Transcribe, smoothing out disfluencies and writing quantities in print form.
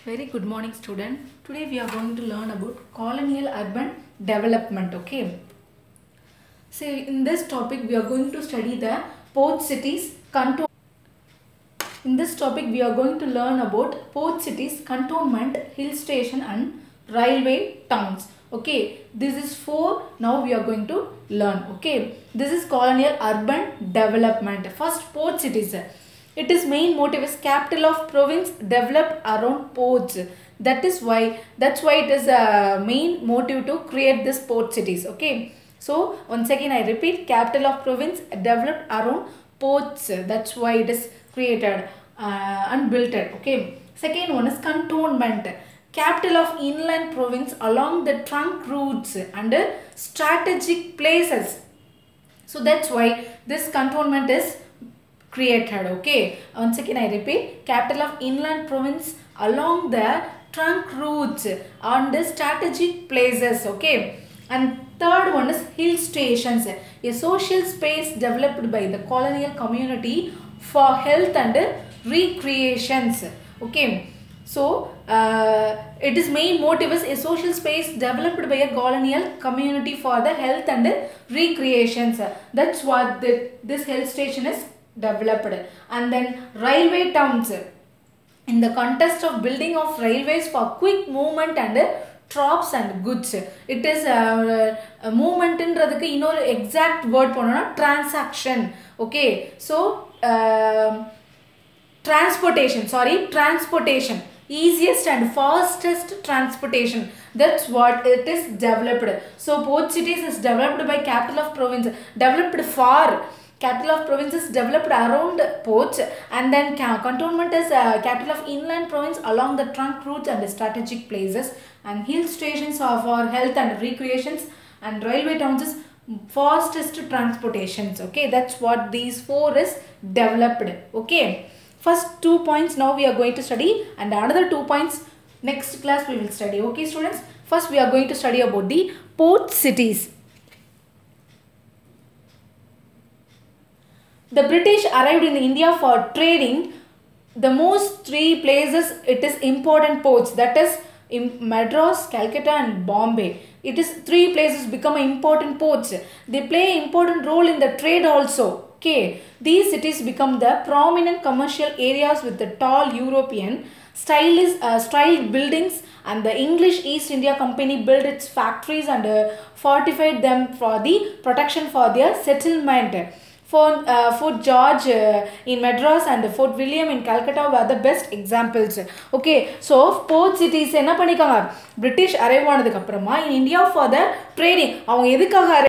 Very good morning, student. Today we are going to learn about colonial urban development. Okay. So in this topic we are going to study the port cities canton. In this topic we are going to learn about port cities, cantonment, hill station and railway towns. Okay. This is four. Now we are going to learn. Okay. This is colonial urban development. First, port cities. Its main motive is capital of province developed around ports. That's why it is a main motive to create this port cities. Okay. So once again I repeat, capital of province developed around ports. That's why it is created and built. Okay. Second one is cantonment. Capital of inland province along the trunk routes and strategic places. So that's why this cantonment is created. Okay, once again I repeat, capital of inland province along the trunk routes on the strategic places. Okay, and third one is hill stations, a social space developed by the colonial community for health and recreations. Okay, so it is main motive is a social space developed by a colonial community for the health and recreations. That's what this hill station is developed. And then railway towns, in the context of building of railways for quick movement and troops and goods. It is a movement in the exact word transaction. Okay, so transportation, easiest and fastest transportation. That's what it is developed. So port cities is developed by capital of province, developed for capital of provinces developed around ports, and then cantonment is capital of inland province along the trunk routes and strategic places, and hill stations are for health and recreations, and railway towns is fastest transportations. Okay, that's what these four is developed. Okay, first 2 points now we are going to study, and another 2 points next class we will study. Okay students, first we are going to study about the port cities. The British arrived in India for trading. The most three places it is important ports, that is in Madras, Calcutta and Bombay. It is three places become important ports. They play important role in the trade also. Okay, these cities become the prominent commercial areas with the tall European style buildings, and the English East India Company built its factories and fortified them for the protection for their settlement. Fort George in Madras and Fort William in Calcutta were the best examples. Okay, so port cities enna panikanga British arrive ஆனதுக்கு அப்புறமா in India for the trading. அவங்க எதுக்காக